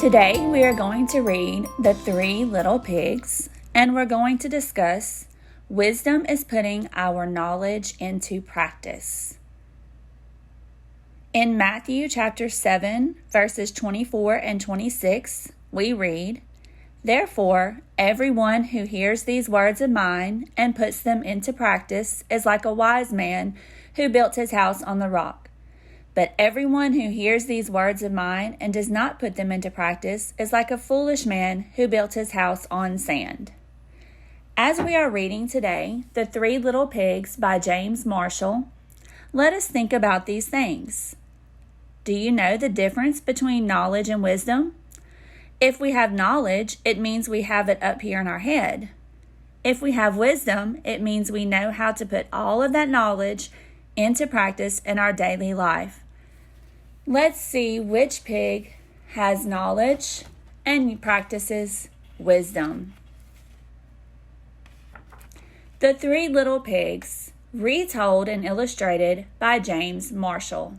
Today we are going to read The Three Little Pigs, and we're going to discuss wisdom is putting our knowledge into practice. In Matthew chapter 7, verses 24 and 26, we read, "Therefore, everyone who hears these words of mine and puts them into practice is like a wise man who built his house on the rock. But everyone who hears these words of mine and does not put them into practice is like a foolish man who built his house on sand." As we are reading today, The Three Little Pigs by James Marshall, let us think about these things. Do you know the difference between knowledge and wisdom? If we have knowledge, it means we have it up here in our head. If we have wisdom, it means we know how to put all of that knowledge into practice in our daily life. Let's see which pig has knowledge and practices wisdom. The Three Little Pigs, retold and illustrated by James Marshall.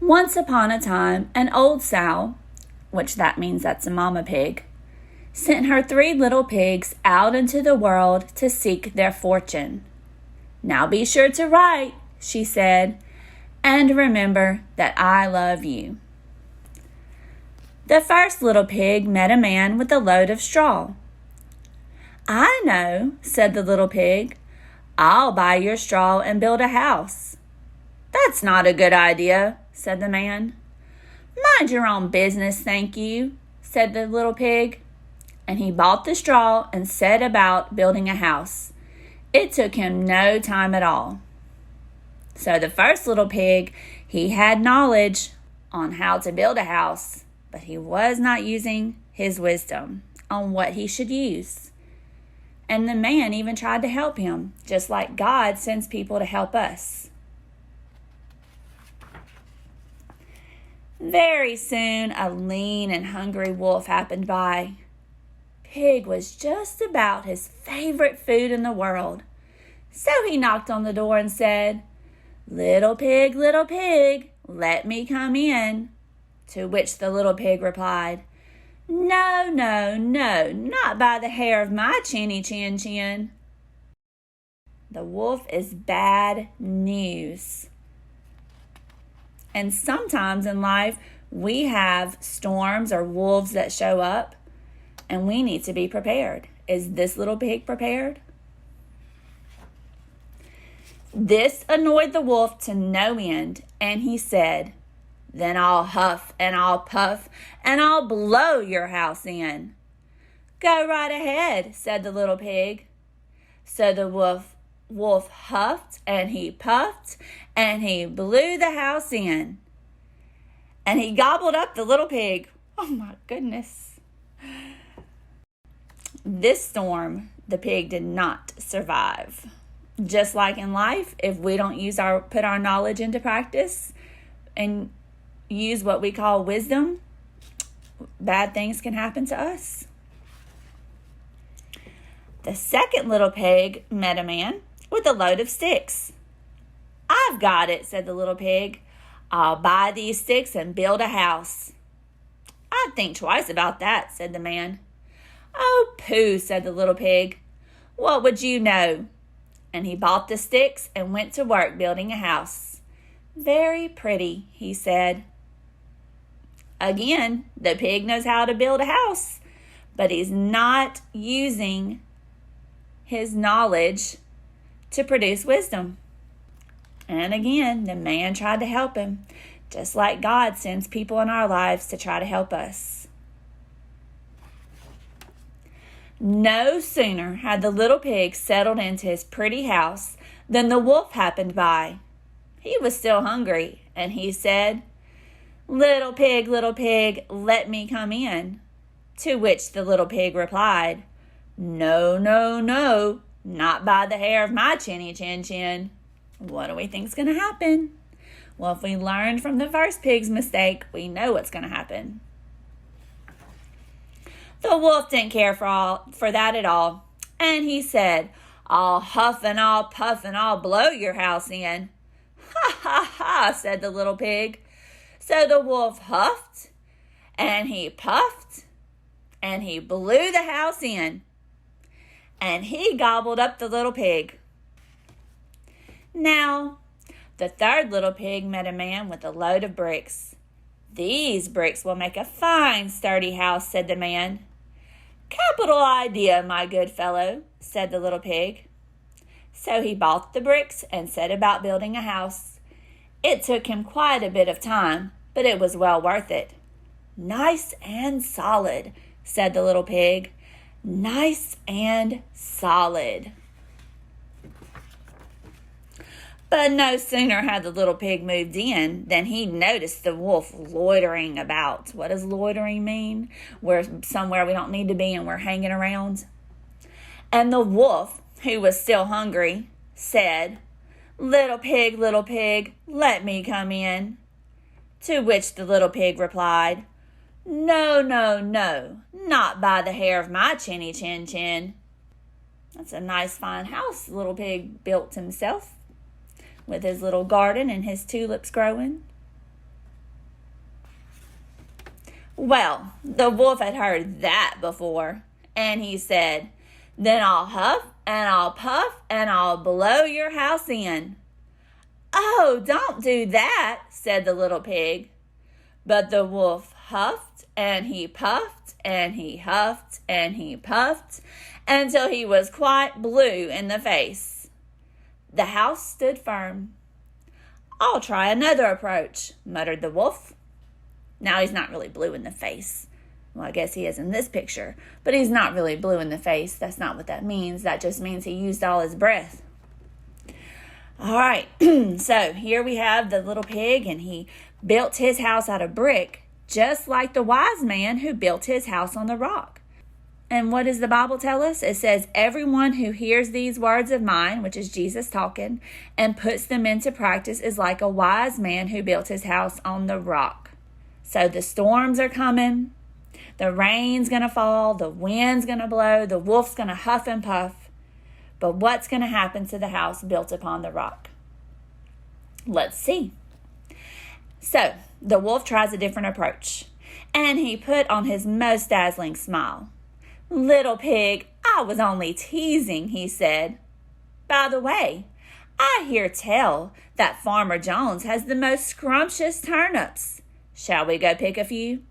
Once upon a time, an old sow, which that means that's a mama pig, sent her three little pigs out into the world to seek their fortune. "Now be sure to write," she said, "and remember that I love you." The first little pig met a man with a load of straw. "I know," said the little pig. "I'll buy your straw and build a house." "That's not a good idea," said the man. "Mind your own business, thank you," said the little pig. And he bought the straw and set about building a house. It took him no time at all. So the first little pig, he had knowledge on how to build a house, but he was not using his wisdom on what he should use. And the man even tried to help him, just like God sends people to help us. Very soon, a lean and hungry wolf happened by. Pig was just about his favorite food in the world. So he knocked on the door and said, little pig, let me come in." To which the little pig replied, No, not by the hair of my chinny chin chin." The wolf is bad news. And sometimes in life, we have storms or wolves that show up, and we need to be prepared. Is this little pig prepared? This annoyed the wolf to no end, and he said, "Then I'll huff and I'll puff and I'll blow your house in." "Go right ahead," said the little pig. So the wolf huffed and he puffed and he blew the house in. And he gobbled up the little pig. Oh my goodness. This storm, the pig did not survive. Just like in life, if we don't put our knowledge into practice and use what we call wisdom, bad things can happen to us. The second little pig met a man with a load of sticks. "I've got it," said the little pig. "I'll buy these sticks and build a house." "I'd think twice about that," said the man. "Oh, pooh," said the little pig. "What would you know?" And he bought the sticks and went to work building a house. "Very pretty," he said. Again, the pig knows how to build a house, but he's not using his knowledge to produce wisdom. And again, the man tried to help him, just like God sends people in our lives to try to help us. No sooner had the little pig settled into his pretty house than the wolf happened by. He was still hungry, and he said, little pig, let me come in." To which the little pig replied, No, not by the hair of my chinny chin chin." What do we think's going to happen? Well, if we learned from the first pig's mistake, we know what's going to happen. The wolf didn't care for that at all, and he said, "I'll huff and I'll puff and I'll blow your house in." "Ha, ha, ha," said the little pig. So the wolf huffed and he puffed, and he blew the house in, and he gobbled up the little pig. Now, the third little pig met a man with a load of bricks. "These bricks will make a fine, sturdy house," said the man. "Capital idea, my good fellow," said the little pig. So he bought the bricks and set about building a house. It took him quite a bit of time, but it was well worth it. "Nice and solid," said the little pig. "Nice and solid." But no sooner had the little pig moved in than he noticed the wolf loitering about. What does loitering mean? We're somewhere we don't need to be and we're hanging around. And the wolf, who was still hungry, said, little pig, let me come in." To which the little pig replied, "No, no, no, not by the hair of my chinny chin chin." That's a nice fine house the little pig built himself, with his little garden and his tulips growing. Well, the wolf had heard that before, and he said, "Then I'll huff and I'll puff and I'll blow your house in." "Oh, don't do that," said the little pig. But the wolf huffed and he puffed and he huffed and he puffed until he was quite blue in the face. The house stood firm. "I'll try another approach," muttered the wolf. Now he's not really blue in the face. Well, I guess he is in this picture, but he's not really blue in the face. That's not what that means. That just means he used all his breath. All right, so here we have the little pig, and he built his house out of brick, just like the wise man who built his house on the rock. And what does the Bible tell us? It says, "Everyone who hears these words of mine," which is Jesus talking, "and puts them into practice is like a wise man who built his house on the rock." So the storms are coming. The rain's going to fall. The wind's going to blow. The wolf's going to huff and puff. But what's going to happen to the house built upon the rock? Let's see. So the wolf tries a different approach, and he put on his most dazzling smile. "Little pig, I was only teasing," he said. "By the way, I hear tell that Farmer Jones has the most scrumptious turnips. Shall we go pick a few?"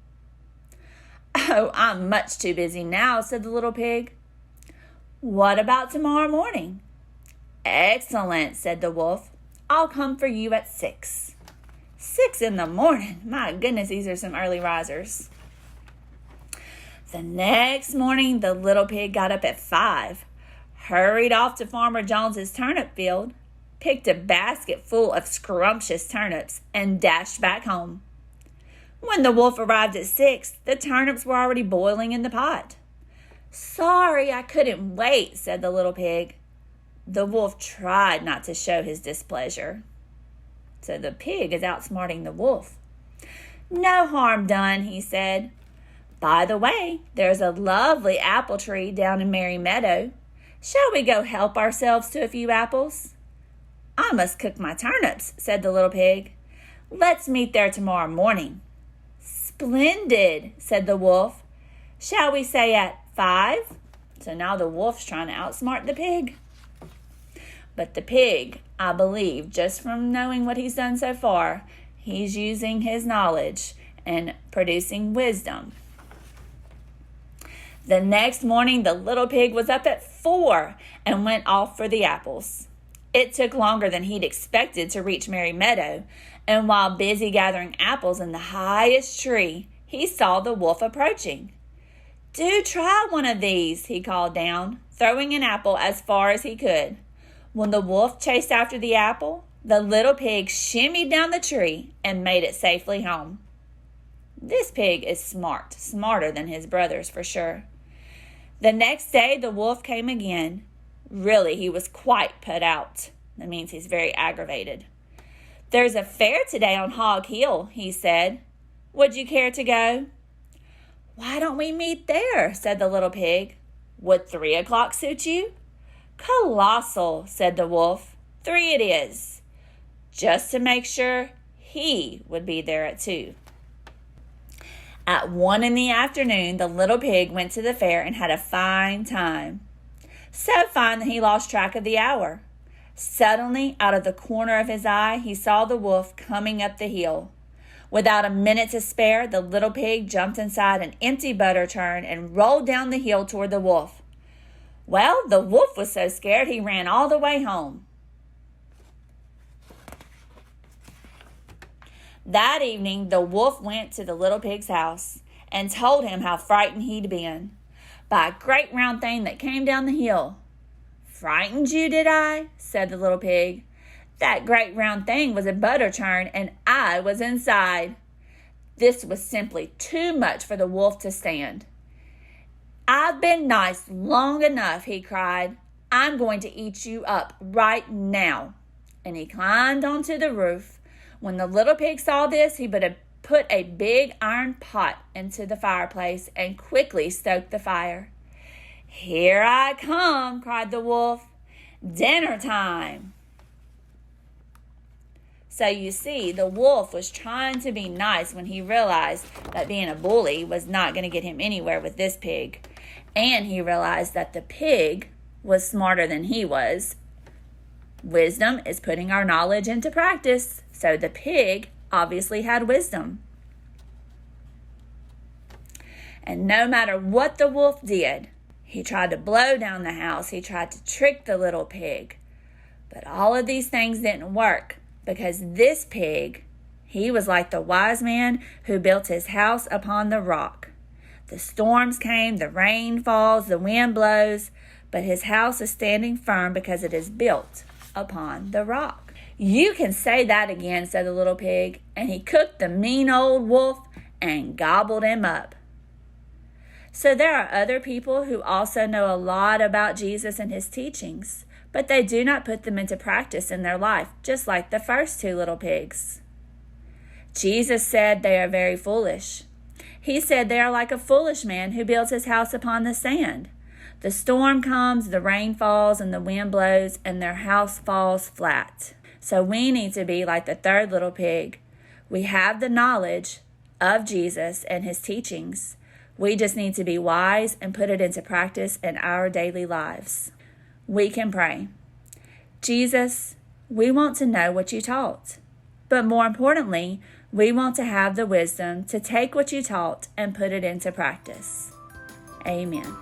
"Oh, I'm much too busy now," said the little pig. "What about tomorrow morning?" "Excellent," said the wolf. "I'll come for you at 6. 6 in the morning. My goodness, these are some early risers. The next morning, the little pig got up at 5, hurried off to Farmer Jones's turnip field, picked a basket full of scrumptious turnips, and dashed back home. When the wolf arrived at 6, the turnips were already boiling in the pot. "Sorry, I couldn't wait," said the little pig. The wolf tried not to show his displeasure. So the pig is outsmarting the wolf. "No harm done," he said. "By the way, there's a lovely apple tree down in Merry Meadow. Shall we go help ourselves to a few apples?" "I must cook my turnips," said the little pig. "Let's meet there tomorrow morning." "Splendid," said the wolf. "Shall we say at 5? So now the wolf's trying to outsmart the pig. But the pig, I believe, just from knowing what he's done so far, he's using his knowledge and producing wisdom. The next morning, the little pig was up at 4 and went off for the apples. It took longer than he'd expected to reach Merry Meadow, and while busy gathering apples in the highest tree, he saw the wolf approaching. "Do try one of these," he called down, throwing an apple as far as he could. When the wolf chased after the apple, the little pig shimmied down the tree and made it safely home. This pig is smart, smarter than his brothers for sure. The next day, the wolf came again. Really, he was quite put out. That means he's very aggravated. "There's a fair today on Hog Hill," he said. "Would you care to go?" "Why don't we meet there?" said the little pig. "Would 3 o'clock suit you?" "Colossal," said the wolf. 3 it is. Just to make sure, he would be there at 2. At 1 in the afternoon, the little pig went to the fair and had a fine time. So fine that he lost track of the hour. Suddenly, out of the corner of his eye, he saw the wolf coming up the hill. Without a minute to spare, the little pig jumped inside an empty butter churn and rolled down the hill toward the wolf. Well, the wolf was so scared he ran all the way home. That evening, the wolf went to the little pig's house and told him how frightened he'd been by a great round thing that came down the hill. Frightened you, did I? Said the little pig. That great round thing was a butter churn, and I was inside. This was simply too much for the wolf to stand. I've been nice long enough, he cried. I'm going to eat you up right now. And he climbed onto the roof. When the little pig saw this, he put a big iron pot into the fireplace and quickly stoked the fire. Here I come, cried the wolf. Dinner time. So you see, the wolf was trying to be nice when he realized that being a bully was not going to get him anywhere with this pig. And he realized that the pig was smarter than he was. Wisdom is putting our knowledge into practice. So the pig obviously had wisdom. And no matter what the wolf did, he tried to blow down the house. He tried to trick the little pig. But all of these things didn't work because this pig, he was like the wise man who built his house upon the rock. The storms came, the rain falls, the wind blows, but his house is standing firm because it is built upon the rock. You can say that again, said the little pig, and he cooked the mean old wolf and gobbled him up. So there are other people who also know a lot about Jesus and his teachings, but they do not put them into practice in their life, just like the first two little pigs. Jesus said they are very foolish. He said they are like a foolish man who builds his house upon the sand. The storm comes, the rain falls, and the wind blows, and their house falls flat. So we need to be like the third little pig. We have the knowledge of Jesus and his teachings. We just need to be wise and put it into practice in our daily lives. We can pray. Jesus, we want to know what you taught. But more importantly, we want to have the wisdom to take what you taught and put it into practice. Amen.